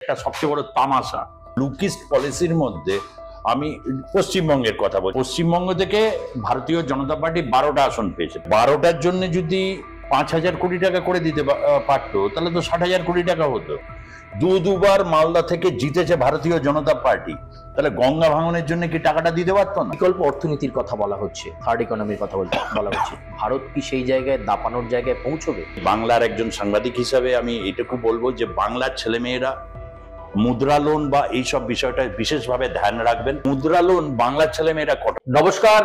এটা সবচেয়ে বড় তামাশা। লুকিস্ট পলিসির মধ্যে আমি পশ্চিমবঙ্গের কথা বলি। পশ্চিমবঙ্গ থেকে ভারতীয় জনতা পার্টি 12টা আসন পেয়েছে। 12টার জন্য যদি 5,000 কোটি টাকা করে দিতে পারতো তাহলে তো 60,000 কোটি টাকা হতো। দুবার মালদা থেকে জিতেছে ভারতীয় জনতা পার্টি, তাহলে গঙ্গা ভাঙনের জন্য কি টাকাটা দিতে পারতো না? বিকল্প অর্থনীতির কথা বলা হচ্ছে, থার্ড ইকোনমির কথা বলা হচ্ছে। ভারত কি সেই জায়গায় দাপানোর জায়গায় পৌঁছবে? বাংলার একজন সাংবাদিক হিসাবে আমি এটুকু বলবো যে বাংলার ছেলেমেয়েরা মুদ্রা লোন বা এইসব বিষয়টা বিশেষভাবে ধ্যান রাখবেন। মুদ্রা লোন বাংলার ছেলেমেয়েরা কত। নমস্কার,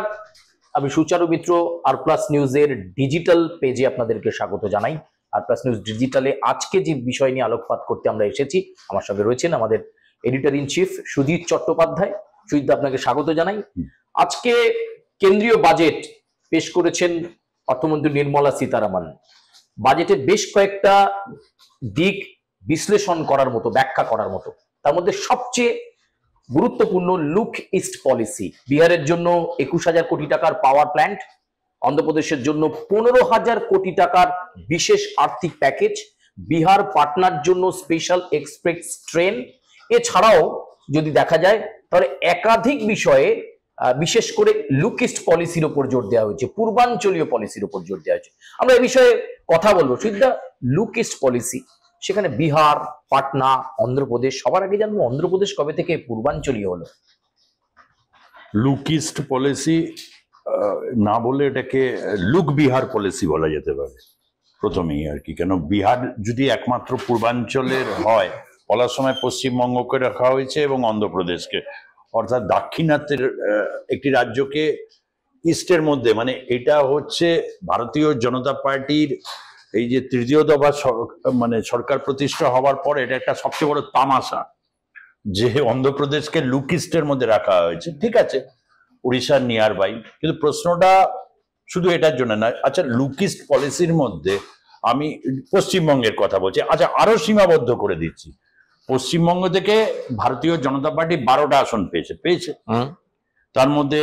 আমি সুচারু মিত্র, আর প্লাস নিউজের ডিজিটাল পেজে আপনাদেরকে স্বাগত জানাই। আর প্লাস নিউজ ডিজিটালে আজকে যে বিষয় নিয়ে আলোকপাত করতে আমরা এসেছি, আমার সঙ্গে রয়েছেন আমাদের editor in chief Sudhir Chattopadhyay. Sudhir, আপনাকে স্বাগত জানাই। আজকে কেন্দ্রীয় বাজেট পেশ করেছেন অর্থমন্ত্রী নির্মলা সীতারামন। বাজেটের বেশ কয়েকটা দিক বিশ্লেষণ করার মতো, ব্যাখ্যা করার মতো। তার মধ্যে সবচেয়ে গুরুত্বপূর্ণ লুক ইস্ট পলিসি। বিহারের জন্য 21,000 কোটি টাকার পাওয়ার প্ল্যান্ট, অন্ধ্রপ্রদেশের জন্য 15,000 কোটি টাকার বিশেষ আর্থিক প্যাকেজ, বিহার পাটনার জন্য স্পেশাল এক্সপ্রেস ট্রেন। এছাড়াও যদি দেখা যায় তাহলে একাধিক বিষয়ে বিশেষ করে লুক ইস্ট পলিসির উপর জোর দেওয়া হয়েছে, পূর্বাঞ্চলীয় পলিসির উপর জোর দেওয়া হয়েছে। আমরা এই বিষয়ে কথা বলবো। সিদ্ধা, লুক ইস্ট পলিসি, সেখানে বিহার, পাটনা, অন্ধ্রপ্রদেশ। সবার আগে জানবো অন্ধ্রপ্রদেশ কবে থেকে পূর্বাঞ্চলীয় হলো? লুক ইস্ট পলিসি না বলে এটাকে লুক বিহার পলিসি বলা যেতে পারে প্রথমেই আর কি। কেন বিহার যদি একমাত্র পূর্বাঞ্চলের হয়, বলার সময় পশ্চিমবঙ্গকে রাখা হয়েছে এবং অন্ধ্রপ্রদেশকে, অর্থাৎ দাক্ষিণাত্যের একটি রাজ্যকে ইস্টের মধ্যে, মানে এটা হচ্ছে ভারতীয় জনতা পার্টির এই যে তৃতীয় দফা মানে সরকার প্রতিষ্ঠা হওয়ার পরে এটা একটা সবচেয়ে বড় তামাশা যে অন্ধ্রপ্রদেশকে লুক ইস্টের মধ্যে রাখা হয়েছে। ঠিক আছে, উড়িষ্যার নিয়ার বাই, কিন্তু প্রশ্নটা শুধু এটার জন্য না। আচ্ছা, লুক ইস্ট পলিসির মধ্যে আমি পশ্চিমবঙ্গের কথা বলছি। আচ্ছা, আরো সীমাবদ্ধ করে দিচ্ছি। পশ্চিমবঙ্গ থেকে ভারতীয় জনতা পার্টি 12টা আসন পেয়েছে। তার মধ্যে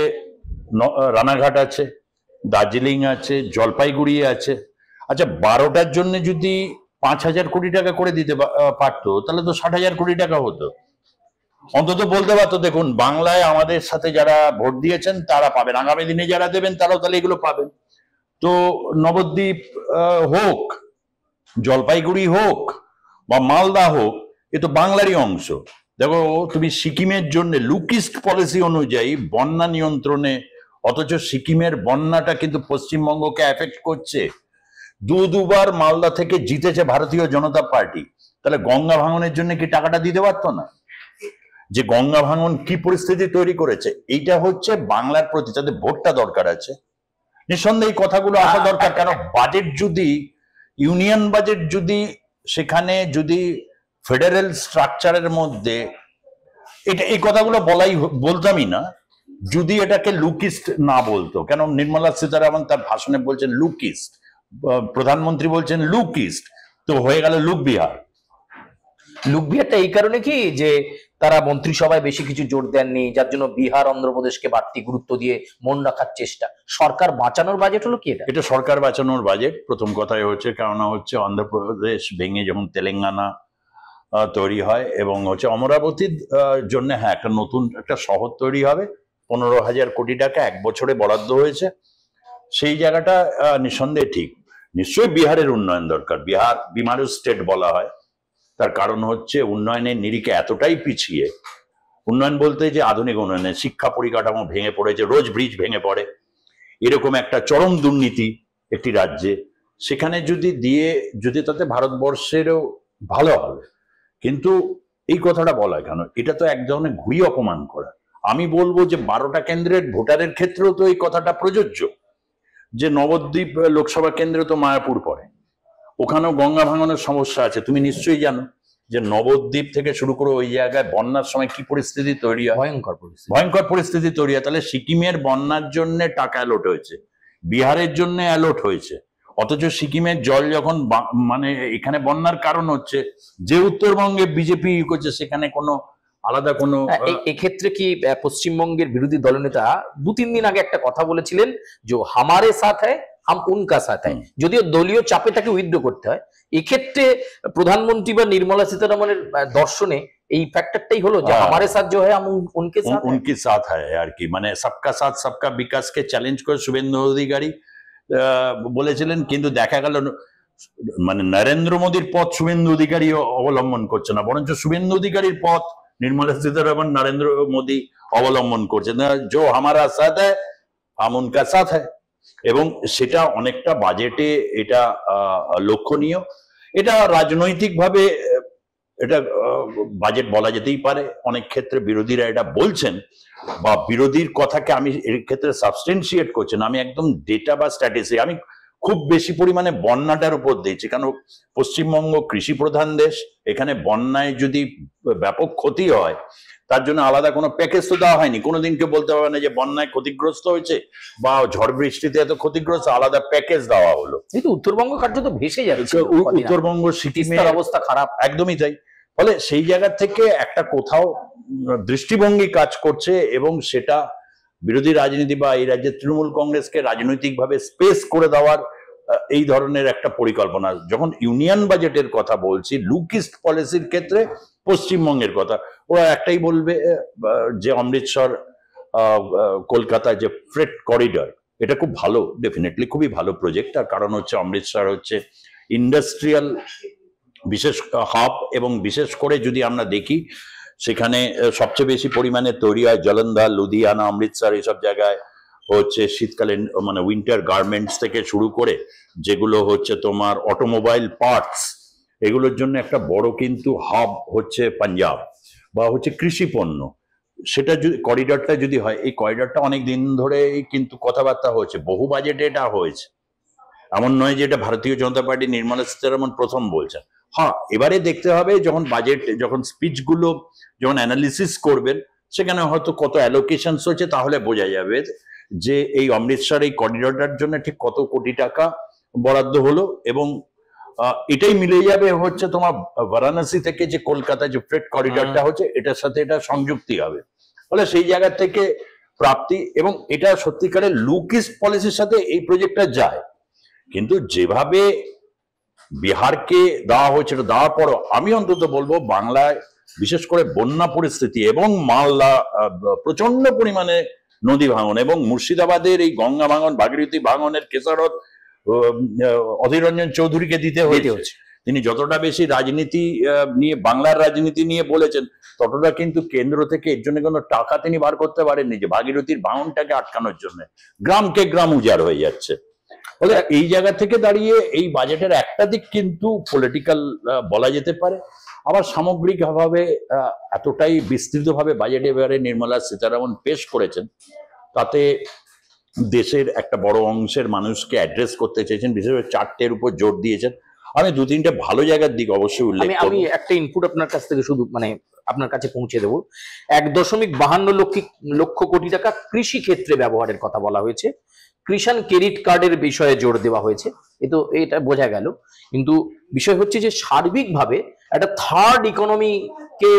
রানাঘাট আছে, দার্জিলিং আছে, জলপাইগুড়ি আছে। আচ্ছা, 12টার জন্য যদি 5,000 কোটি টাকা করে দিতে পারতো তাহলে তো 60,000 কোটি টাকা হতো। অন্তত বলতে পারতো দেখুন, বাংলায় আমাদের সাথে যারা ভোট দিয়েছেন তারা পাবেন, আগামী দিনে যারা দেবেন তারাও তাহলে এগুলো পাবেন। তো নবদ্বীপ হোক, জলপাইগুড়ি হোক বা মালদা হোক, এ তো বাংলারই অংশ। দেখো, তুমি সিকিমের জন্য লুক ইস্ট পলিসি অনুযায়ী বন্যা নিয়ন্ত্রণে, অথচ সিকিমের বন্যাটা কিন্তু পশ্চিমবঙ্গকে এফেক্ট করছে। দুবার মালদা থেকে জিতেছে ভারতীয় জনতা পার্টি, তাহলে গঙ্গা ভাঙনের জন্য কি টাকাটা দিতে পারতো না? যে গঙ্গা ভাঙন কি পরিস্থিতি তৈরি করেছে, এইটা হচ্ছে বাংলার প্রতি তাদের ভোটটা দরকার আছে। নিঃসন্দেহে এই কথাগুলো আসা দরকার। কেন বাজেট যদি ইউনিয়ন বাজেট যদি সেখানে যদি ফেডারেল স্ট্রাকচারের মধ্যে এটা এই কথাগুলো বলতামই না যদি এটাকে লুকিস্ট না বলতো। কেন নির্মলা সীতারামন তার ভাষণে বলছেন লুকিস্ট, প্রধানমন্ত্রী বলছেন লুকিস্ট, তো হয়ে গেল লুক বিহার। লুক বিহারটা এই কারণে কি যে তারা মন্ত্রিসভায় বেশি কিছু জোর দেননি, যার জন্য বিহার অন্ধ্রপ্রদেশকে বাড়তি গুরুত্ব দিয়ে মন রাখার চেষ্টা। সরকার বাঁচানোর বাজেট হলো কি? এটা সরকার বাঁচানোর বাজেট প্রথম কথাই হচ্ছে। কারণ হচ্ছে অন্ধ্রপ্রদেশ ভেঙে যেমন তেলেঙ্গানা তৈরি হয় এবং হচ্ছে অমরাবতীর জন্য একটা নতুন একটা শহর তৈরি হবে, 15,000 কোটি টাকা 1 বছরে বরাদ্দ হয়েছে। সেই জায়গাটা নিঃসন্দেহে ঠিক। নিশ্চয়ই বিহারের উন্নয়ন দরকার। বিহার বিমারু স্টেট বলা হয়, তার কারণ হচ্ছে উন্নয়নের নিরিখে এতটাই পিছিয়ে। উন্নয়ন বলতে যে আধুনিক উন্নয়নের শিক্ষা পরিকাঠামো ভেঙে পড়েছে, রোজ ব্রিজ ভেঙে পড়ে, এরকম একটা চরম দুর্নীতি একটি রাজ্যে। সেখানে যদি তাতে ভারতবর্ষেরও ভালো হবে। কিন্তু এই কথাটা বলা কেন? এটা তো এক ধরনের ঘুরি অপমান করা। আমি বলবো যে 12টা কেন্দ্রের ভোটারের ক্ষেত্রেও তো এই কথাটা প্রযোজ্য। যে নবদ্বীপ লোকসভা কেন্দ্রে তো মায়াপুর পড়ে, ওখানেও গঙ্গা ভাঙনের সমস্যা আছে। তুমি নিশ্চয়ই জানো যে নবদ্বীপ থেকে শুরু করে ওই জায়গায় বন্যার সময় কি পরিস্থিতি তৈরি হয়, ভয়ঙ্কর পরিস্থিতি তৈরি হয়। তাহলে সিকিমের বন্যার জন্য টাকা অ্যালট হয়েছে, বিহারের জন্য অ্যালট হয়েছে, অথচ সিকিমের জল যখন মানে এখানে বন্যার কারণ হচ্ছে যে উত্তরবঙ্গে বিজেপি করছে, সেখানে কোনো আলাদা কোনো। এক্ষেত্রে কি পশ্চিমবঙ্গের বিরোধী দলনেতা 2-3 দিন আগে একটা কথা বলেছিলেন যে হামারে সাথ হ্যায় হাম উনকা সাথ হ্যায়, যদিও দলীয় চাপে তাকে উইথড্র করতে হয়। এক্ষেত্রে প্রধানমন্ত্রী বা নির্মলা সীতারামনের দর্শনে এই ফ্যাক্টরটাই হলো যে আমারে সাথ जो है हम उनके साथ উনকি সাথ হ্যায় আর কি, মানে সবকা সাথ সবকা বিকাশকে চ্যালেঞ্জ করে শুভেন্দু অধিকারী বলেছিলেন, কিন্তু দেখা গেল মানে নরেন্দ্র মোদীর পথ শুভেন্দু অধিকারী অবলম্বন করছে না, বরঞ্চ শুভেন্দু অধিকারীর পথ নির্মলা সীতারামন নরেন্দ্র মোদী অবলম্বন করছে না। जो हमारा साथ है हम उनका साथ है, এবং সেটা অনেকটা বাজেটে এটা লক্ষণীয়। এটা রাজনৈতিকভাবে এটা বাজেট বলা যেতেই পারে, অনেক ক্ষেত্রে বিরোধীরা এটা বলছেন, বা বিরোধীর কথাকে আমি এর ক্ষেত্রে সাবস্টেন্সিয়েট করছি না, আমি একদম ডেটা বা স্ট্যাটিস্টিক, আমি খুব বেশি পরিমাণে বন্যাটার উপর দিয়েছি, কারণ পশ্চিমবঙ্গ কৃষি প্রধান দেশ, এখানে বন্যায় যদি ব্যাপক ক্ষতি হয় তার জন্য আলাদা কোনো প্যাকেজ তো দেওয়া হয়নি। কোনোদিন কেউ বলতে পারবে না যে বন্যায় ক্ষতিগ্রস্ত হয়েছে বা ঝড় বৃষ্টিতে এত ক্ষতিগ্রস্ত, আলাদা প্যাকেজ দেওয়া হলো। কিন্তু উত্তরবঙ্গ কার্যত ভেসে যাচ্ছে, উত্তরবঙ্গ সিকিমের অবস্থা খারাপ, একদমই তাই। ফলে সেই জায়গা থেকে একটা কোথাও দৃষ্টিভঙ্গি কাজ করছে, এবং সেটা বিরোধী রাজনীতি বা এই রাজ্যের তৃণমূল কংগ্রেসকে রাজনৈতিকভাবে স্পেস করে দেওয়ার এই ধরনের একটা পরিকল্পনা। যখন ইউনিয়ন বাজেটের কথা বলছি, লুক ইস্ট পলিসির ক্ষেত্রে পশ্চিমবঙ্গের কথা, ওরা একটাই বলবে যে অমৃতসর কলকাতা যে ফ্রেট করিডর, এটা খুব ভালো, ডেফিনেটলি খুবই ভালো প্রজেক্ট। তার কারণ হচ্ছে অমৃতসর হচ্ছে ইন্ডাস্ট্রিয়াল বিশেষ হাব, এবং বিশেষ করে যদি আমরা দেখি সেখানে সবচেয়ে বেশি পরিমাণে তৈরি হয় জলন্ধর, লুধিয়ানা, অমৃতসর, এইসব জায়গায় হচ্ছে শীতকালীন মানে উইন্টার গার্মেন্টস থেকে শুরু করে যেগুলো হচ্ছে তোমার অটোমোবাইল পার্টস, এগুলোর জন্য একটা বড় কিন্তু হাব হচ্ছে পাঞ্জাব, বা হচ্ছে কৃষি পণ্য। সেটা যদি করিডরটা যদি হয়, এই করিডরটা অনেক দিন ধরে কিন্তু কথাবার্তা হয়েছে, বহু বাজেটে এটা হয়েছে, এমন নয় যে এটা ভারতীয় জনতা পার্টি নির্মলা সীতারামন প্রথম বলছেন। হ্যাঁ, এবারে দেখতে হবে যখন বাজেট, যখন স্পিচগুলো যখন অ্যানালিসিস করবেন, সেখানে হয়তো কত অ্যালোকেশনস হচ্ছে, তাহলে বোঝা যাবে যে এই অমৃতসর এই করিডরটার জন্য ঠিক কত কোটি টাকা বরাদ্দ হলো, এবং এটাই মিলে যাবে হচ্ছে তোমার বারাণসী থেকে যে কলকাতা যে ফ্রেট করিডরটা হচ্ছে, এটার সাথে এটা সংযুক্তি হবে। ফলে সেই জায়গা থেকে প্রাপ্তি, এবং এটা সত্যিকারের লুক ইস্ট পলিসির সাথে এই প্রজেক্টটা যায়। কিন্তু যেভাবে বিহারকে দেওয়া হয়েছে, এটা দেওয়ার পরও আমি অন্তত বলবো বাংলায় বিশেষ করে বন্যা পরিস্থিতি এবং মালদা প্রচন্ড পরিমাণে নদী ভাঙন, এবং মুর্শিদাবাদের এই গঙ্গা ভাঙন, ভাগীরথী ভাঙনের খেসারত অধীর রঞ্জন চৌধুরীকে দিতে হয়েছে। তিনি যতটা বেশি রাজনীতি নিয়ে, বাংলার রাজনীতি নিয়ে বলেছেন, ততটা কিন্তু কেন্দ্র থেকে এর জন্য কোনো টাকা তিনি বার করতে পারেননি যে ভাগীরথীর ভাঙনটাকে আটকানোর জন্য। গ্রামকে গ্রাম উজাড় হয়ে যাচ্ছে। ফলে এই জায়গা থেকে দাঁড়িয়ে এই বাজেটের একটা দিক কিন্তু পলিটিক্যাল বলা যেতে পারে, আবার সামগ্রিকভাবে এতটাই বিস্তৃতভাবে বাজেট এবারে নির্মলা সীতারামন পেশ করেছেন, তাতে দেশের একটা বড় অংশের মানুষকে অ্যাড্রেস করতে চেয়েছেন, বিশেষ করে চারটের উপর জোর দিয়েছেন। আমি দু তিনটে ভালো জায়গার দিক অবশ্যই উল্লেখ করব। আমি একটা ইনপুট আপনার কাছ থেকে শুধু মানে আপনার কাছে পৌঁছে দেবো। 1.52 লক্ষ কোটি টাকা কৃষি ক্ষেত্রে ব্যবহারের কথা বলা হয়েছে, কিষাণ ক্রেডিট কার্ডের বিষয়ে জোর দেওয়া হয়েছে, এটা বোঝা গেল। কিন্তু বিষয় হচ্ছে যে সার্বিকভাবে একটা থার্ড ইকোনমিকে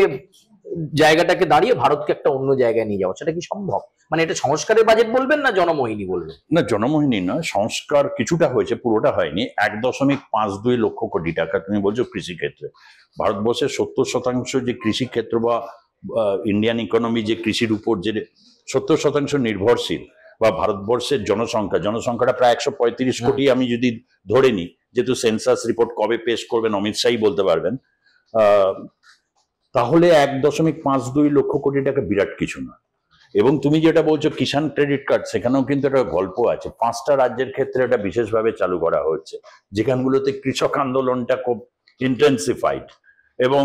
জায়গাটাকে দাঁড়িয়ে ভারতকে একটা অন্য জায়গায় নিয়ে যাওয়া, সেটা কি সম্ভব? মানে এটা সংস্কারের বাজেট বলবেন না জনমোহিনী বলবেন? না, জনমোহিনী নয়, সংস্কার কিছুটা হয়েছে, পুরোটা হয়নি। 1.52 লক্ষ কোটি টাকা তুমি বলছো কৃষি ক্ষেত্রে। ভারতবর্ষের 70% যে কৃষি ক্ষেত্র বা ইন্ডিয়ান ইকোনমি যে কৃষির উপর যে 70% নির্ভরশীল, বা ভারতবর্ষের জনসংখ্যাটা প্রায় 135 কোটি আমি যদি ধরে নিই, যেহেতু সেন্সাস রিপোর্ট কবে পেশ করবেন অমিত শাহই বলতে পারবেন, তাহলে 1.52 লক্ষ কোটি টাকা বিরাট কিছু না। এবং তুমি যেটা বলছো কিষাণ ক্রেডিট কার্ড, সেখানেও কিন্তু একটা গল্প আছে। 5টা রাজ্যের ক্ষেত্রে এটা বিশেষভাবে চালু করা হচ্ছে, যেখানগুলোতে কৃষক আন্দোলনটা খুব ইন্টেন্সিফাইড, এবং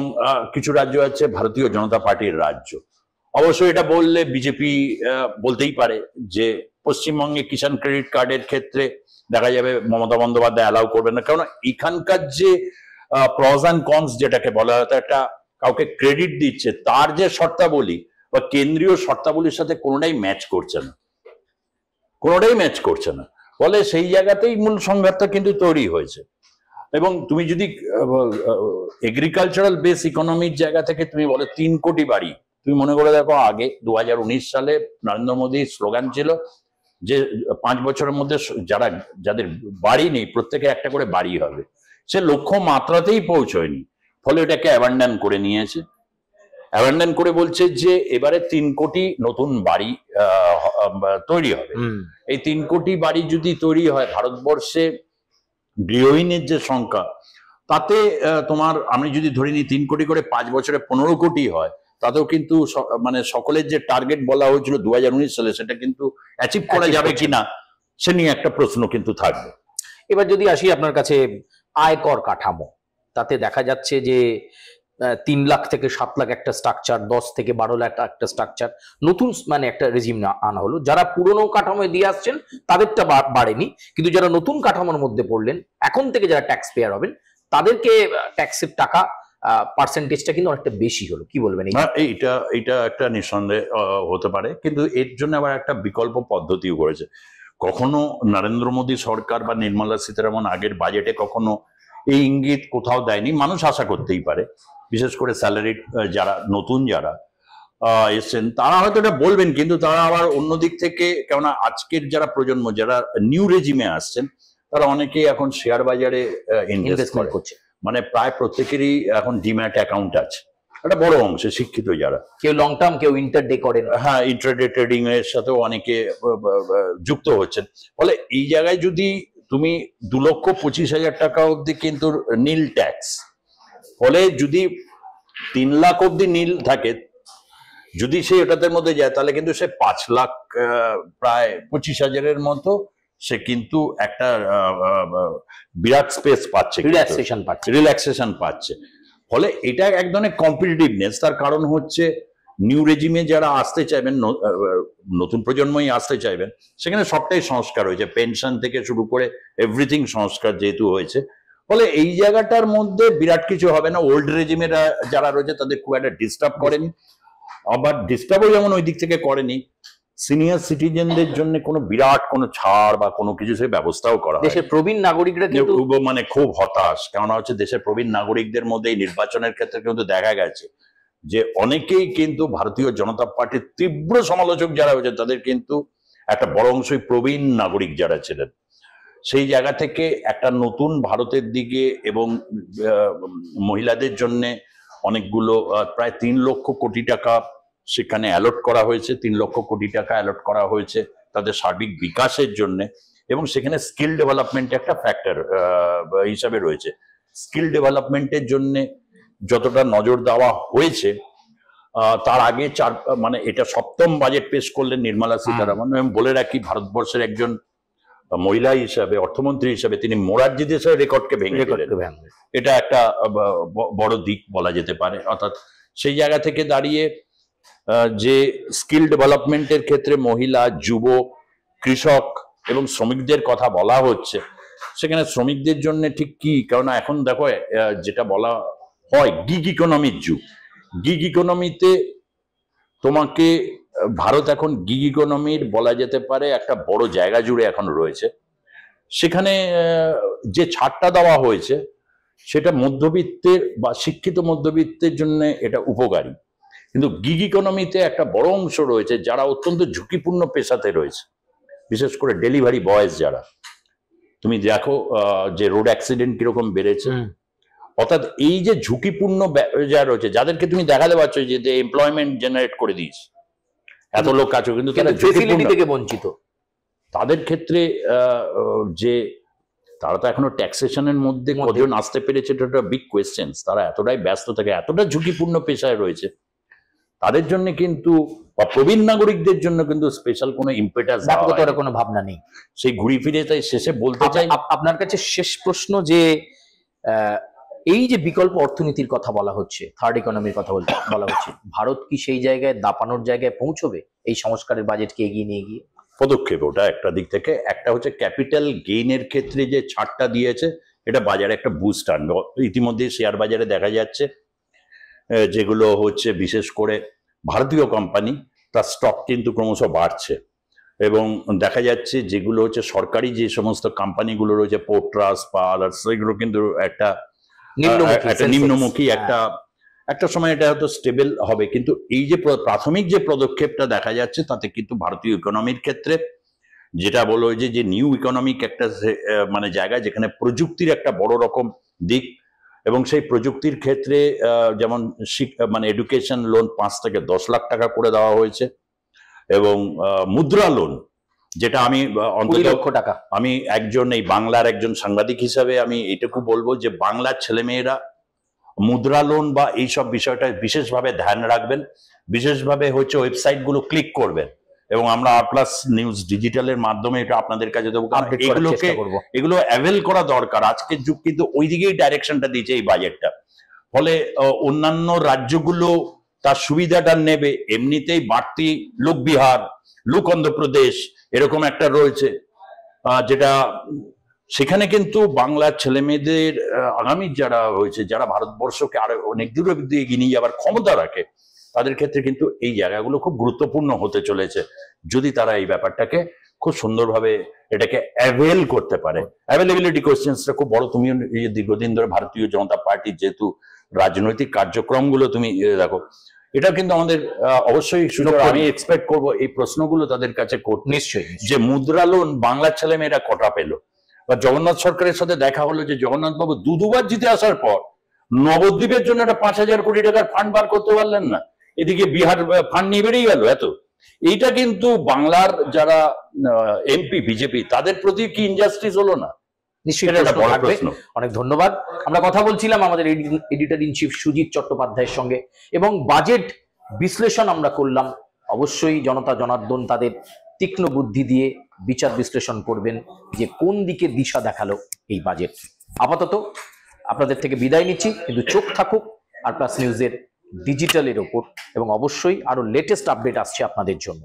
কিছু রাজ্য আছে ভারতীয় জনতা পার্টির রাজ্য। অবশ্যই এটা বললে বিজেপি বলতেই পারে যে পশ্চিমবঙ্গে কিষাণ ক্রেডিট কার্ডের ক্ষেত্রে দেখা যাবে মমতা বন্দ্যোপাধ্যায় অ্যালাউ করবেন না, কারণ এখানকার যে প্রস অ্যান্ড কনস যেটাকে বলা হয়, একটা কাউকে ক্রেডিট দিচ্ছে, তার যে শর্তাবলী বা কেন্দ্রীয় শর্তাবলীর সাথে কোনোটাই ম্যাচ করছে না, ফলে সেই জায়গাতেই মূল সংঘাতটা কিন্তু তৈরি হয়েছে। এবং তুমি যদি এগ্রিকালচারাল বেস ইকোনমির জায়গা থেকে তুমি বলো 3 কোটি বাড়ি, তুমি মনে করে দেখো আগে 2019 সালে নরেন্দ্র মোদীর স্লোগান ছিল যে 5 বছরের মধ্যে যাদের বাড়ি নেই প্রত্যেকের একটা করে বাড়ি হবে, সে লক্ষ্য মাত্রাতেই পৌঁছয়নি, ফলে এটাকে অ্যাবান্ডন করে নিয়েছে। অ্যাবান্ডন করে বলছে যে এবারে 3 কোটি নতুন বাড়ি তৈরি হবে। এই 3 কোটি বাড়ি যদি তৈরি হয়, ভারতবর্ষে গৃহহীনের যে সংখ্যা, তাতে তোমার আমি যদি ধরে নিই 3 কোটি করে 5 বছরে 15 কোটি হয়, তাতেও কিন্তু মানে সকলের যে টার্গেট বলা হয়েছিল 2019 সালে, সেটা কিন্তু অ্যাচিভ করা যাবে কিনা সে নিয়ে একটা প্রশ্ন কিন্তু থাকবে। এবার যদি আসি আপনার কাছে আয়কর কাঠামো, তাতে দেখা যাচ্ছে যে 3 লাখ থেকে 7 লাখ একটা স্ট্রাকচার, 10 থেকে 12 লাখ একটা স্ট্রাকচার, নতুন মানে একটা রেজিম আনা হলো। যারা পুরনো কাঠামোয় দিয়ে আসছেন তাদেরটা বাড়েনি, কিন্তু যারা নতুন কাঠামোর মধ্যে পড়লেন, এখন থেকে যারা ট্যাক্স পেয়ার হবেন তাদেরকে ট্যাক্সের টাকা পার্সেন্টেজটা কিন্তু অনেকটা বেশি হলো। কি বলবেন? এইটা একটা নিঃসন্দেহে হতে পারে, কিন্তু এর জন্য আবার একটা বিকল্প পদ্ধতিও করেছে। কখনো নরেন্দ্র মোদী সরকার বা নির্মলা সীতারামন আগের বাজেটে কখনো এই ইঙ্গিত কোথাও দেয়নি, মানুষ আশা করতেই পারে। বিশেষ করে স্যালারিড যারা এসছেন তারা হয়তো এটা বলবেন, কিন্তু তারা আবার অন্যদিক থেকে, কেননা আজকের যারা প্রজন্ম যারা নিউ রেজিমে আসছেন, তারা অনেকেই এখন শেয়ার বাজারে ইনভেস্টমেন্ট করছে। মানে প্রায় প্রত্যেকেরই এখন ডিম্যাট অ্যাকাউন্ট আছে, একটা বড় অংশে শিক্ষিত যারা, কেউ লং টার্ম, কেউ ইন্টারডে করেন। হ্যাঁ, ইন্টারডে ট্রেডিং এর সাথেও অনেকে যুক্ত হচ্ছেন। ফলে এই জায়গায় যদি তুমি 2,25,000 টাকা অবধি কিন্তু নীল ট্যাক্স, ফলে যদি 3 লাখ অবধি নীল থাকে, যদি সে এটাদের মধ্যে যায়, তাহলে কিন্তু সে 5 লাখ প্রায় 25,000-এর মতো সে কিন্তু একটা বিরাট স্পেস পাচ্ছে, রিল্যাক্সেশন পাচ্ছে। ফলে এটা এক ধরনের কম্পিটিটিভনেস। তার কারণ হচ্ছে নিউ রেজিমে যারা আসতে চাইবেন, নতুন প্রজন্মই আসতে চাইবেন, সেখানে সবটাই সংস্কার হয়েছে, পেনশন থেকে শুরু করে এভরিথিং সংস্কার যেহেতু হয়েছে, ফলে এই জায়গাটার মধ্যে বিরাট কিছু হবে না। ওল্ড রেজিমের যারা রয়েছে তাদের খুব একটা ডিস্টার্ব করেনি, আবার ডিস্টার্বও যেমন ওই দিক থেকে করেনি। সিনিয়র সিটিজেনদের জন্য কোনো বিরাট কোনো ছাড় বা কোনো কিছু সে ব্যবস্থাও করা হয়। দেশের প্রবীণ নাগরিকরা কিন্তু মানে খুব হতাশ, কেননা হচ্ছে দেশের প্রবীণ নাগরিকদের মধ্যে এই নির্বাচনের ক্ষেত্রে কিন্তু দেখা গেছে যে অনেকেই কিন্তু ভারতীয় জনতা পার্টির তীব্র সমালোচক যারা হয়েছে, তাদের কিন্তু একটা বড় অংশই প্রবীণ নাগরিক যারা ছিলেন। সেই জায়গা থেকে একটা নতুন ভারতের দিকে এবং মহিলাদের জন্য অনেকগুলো প্রায় 3 লক্ষ কোটি টাকা সেখানে অ্যালট করা হয়েছে। 3 লক্ষ কোটি টাকা অ্যালট করা হয়েছে তাদের সার্বিক বিকাশের জন্য, এবং সেখানে স্কিল ডেভেলপমেন্ট একটা ফ্যাক্টর হিসাবে রয়েছে। স্কিল ডেভেলপমেন্টের জন্য যতটা নজর দেওয়া হয়েছে, তার আগে মানে এটা 7ম বাজেট পেশ করলেন নির্মলা সীতারামন। এবং বলে রাখি, ভারতবর্ষের একজন মহিলা হিসাবে, অর্থমন্ত্রী হিসাবে তিনি মোরারজি দেশাইয়ের রেকর্ডকে ভেঙে দিলেন। এটা একটা বড় দিক বলা যেতে পারে। অর্থাৎ সেই জায়গা থেকে দাঁড়িয়ে যে স্কিল ডেভেলপমেন্টের ক্ষেত্রে মহিলা, যুব, কৃষক এবং শ্রমিকদের কথা বলা হচ্ছে, সেখানে শ্রমিকদের জন্য ঠিক কি, কারণ এখন দেখো যেটা বলা হয় গিগ ইকোনমির যুগ। গিগ ইকোনমিতে তোমাকে ভারত এখন গিগ ইকোনমির বলা যেতে পারে একটা বড় জায়গা জুড়ে এখন রয়েছে। সেখানে যে ছাড়টা দেওয়া হয়েছে সেটা মধ্যবিত্তের বা শিক্ষিত মধ্যবিত্তের জন্য এটা উপকারী, কিন্তু গিগ ইকোনমিতে একটা বড় অংশ রয়েছে যারা অত্যন্ত ঝুঁকিপূর্ণ পেশাতে রয়েছে, বিশেষ করে ডেলিভারি বয়েজ যারা। তুমি দেখো যে রোড অ্যাক্সিডেন্ট কিরকম বেড়েছে। অর্থাৎ এই যে ঝুঁকিপূর্ণ যারা রয়েছে, যাদেরকে তুমি দেখাতে পারছো যে এমপ্লয়মেন্ট জেনারেট করে দিয়েছে, এত লোক কাজ, কিন্তু তারা ফেসিলিটি থেকে বঞ্চিত। তাদের ক্ষেত্রে যে তারা তো এখনো ট্যাক্সেশনের মধ্যে কজন আসতে পেরেছে, এটা একটা বিগ কোয়েশ্চেন। তারা এতটাই ব্যস্ত থাকে, এতটা ঝুঁকিপূর্ণ পেশায় রয়েছে, তাদের জন্য কিন্তু বা প্রবীণ নাগরিকদের জন্য কিন্তু স্পেশাল কোনো ইম্পেটাস কোনো ভাবনা নেই। সেই ঘুরি ফিরে তাই শেষে বলতে চাই আপনার কাছে শেষ প্রশ্ন, যে এই যে বিকল্প অর্থনীতির কথা বলা হচ্ছে, থার্ড ইকোনমির কথা বলা হচ্ছে, ভারত কি সেই জায়গায় দাপানোর জায়গায় পৌঁছবে এই সংস্কারের বাজেটকে এগিয়ে নিয়ে গিয়ে? পদক্ষেপ ওটা একটা দিক থেকে। একটা হচ্ছে ক্যাপিটাল গেইনের ক্ষেত্রে যে ছাড়টা দিয়েছে, এটা বাজারে একটা বুস্ট আনবে। ইতিমধ্যে শেয়ার বাজারে দেখা যাচ্ছে যেগুলো হচ্ছে বিশেষ করে ভারতীয় কোম্পানি, তার স্টক কিন্তু ক্রমশ বাড়ছে, এবং দেখা যাচ্ছে যেগুলো হচ্ছে সরকারি যে সমস্ত কোম্পানিগুলো রয়েছে, পোর্ট ট্রাস্ট বা আদার্স, সেগুলো কিন্তু একটা নিম্নমুখী একটা সময় এটা হয়তো স্টেবল হবে। কিন্তু এই যে প্রাথমিক যে পদক্ষেপটা দেখা যাচ্ছে, তাতে কিন্তু ভারতীয় ইকোনমির ক্ষেত্রে যেটা বলো ওই যে নিউ ইকোনমিক একটা মানে জায়গা যেখানে প্রযুক্তির একটা বড় রকম দিক, এবং সেই প্রযুক্তির ক্ষেত্রে যেমন মানে এডুকেশন লোন 5 থেকে 10 লাখ টাকা করে দেওয়া হয়েছে, এবং মুদ্রা লোন, যেটা আমি 20 অন্তত লক্ষ টাকা। আমি একজন এই বাংলার একজন সাংবাদিক হিসাবে আমি এটুকু বলবো যে বাংলার ছেলেমেয়েরা মুদ্রা লোন বা এইসব বিষয়টা বিশেষভাবে ধ্যান রাখবেন, বিশেষভাবে হচ্ছে ওয়েবসাইটগুলো ক্লিক করবেন, এবং আমরা আর প্লাস নিউজ ডিজিটালের মাধ্যমে এটা আপনাদের কাছে দেবো। এগুলো অ্যাভেল করা দরকার। আজকের যুগ কিন্তু ওই দিকেই ডাইরেকশনটা দিয়েছে এই বাজেটটা। ফলে অন্যান্য রাজ্যগুলো তার সুবিধাটা নেবে। এমনিতেই বাড়তি লোক বিহার, লোক অন্ধ্রপ্রদেশ এরকম একটা রয়েছে, যেটা সেখানে কিন্তু বাংলার ছেলে মেয়েদের আগামী যারা হয়েছে, যারা ভারতবর্ষকে আরো অনেক দূর অব্দি এগিয়ে নিয়ে যাওয়ার ক্ষমতা রাখে, তাদের ক্ষেত্রে কিন্তু এই জায়গাগুলো খুব গুরুত্বপূর্ণ হতে চলেছে, যদি তারা এই ব্যাপারটাকে খুব সুন্দরভাবে এটাকে অ্যাভেল করতে পারে। অ্যাভেলেবিলিটি কোয়েশ্চেন্সটা খুব বড়। তুমি দীর্ঘদিন ধরে ভারতীয় জনতা পার্টির যেহেতু রাজনৈতিক কার্যক্রমগুলো তুমি দেখো, এটা কিন্তু আমাদের অবশ্যই সুযোগ। আমি এক্সপেক্ট করবো এই প্রশ্নগুলো তাদের কাছে করতে, নিশ্চয়ই, যে মুদ্রা লোন বাংলার ছেলে মেয়েরা কটা পেলো, বা জগন্নাথ সরকারের সাথে দেখা হলো যে জগন্নাথ বাবু দুবার জিতে আসার পর নবদ্বীপের জন্য একটা 5,000 কোটি টাকার ফান্ড বার করতে পারলেন না, এদিকে বিহার ফান্ড নিয়ে বেরিয়ে গেল এত। এইটা কিন্তু বাংলার যারা এমপি বিজেপি তাদের প্রতি কি ইনজাস্টিস হলো না? অনেক ধন্যবাদ। আমরা কথা বলছিলাম আমাদের এডিটর ইন চিফ সুজিত চট্টোপাধ্যায়ের সঙ্গে, এবং বাজেট বিশ্লেষণ আমরা করলাম। অবশ্যই জনতা জনার্দন তাদের তীক্ষ্ণ বুদ্ধি দিয়ে বিচার বিশ্লেষণ করবেন যে কোন দিকে দিশা দেখালো এই বাজেট। আপাতত আপনাদের থেকে বিদায় নিচ্ছি, কিন্তু চোখ থাকুক আর প্লাস নিউজের ডিজিটালের ওপর, এবং অবশ্যই আরো লেটেস্ট আপডেট আসছে আপনাদের জন্য।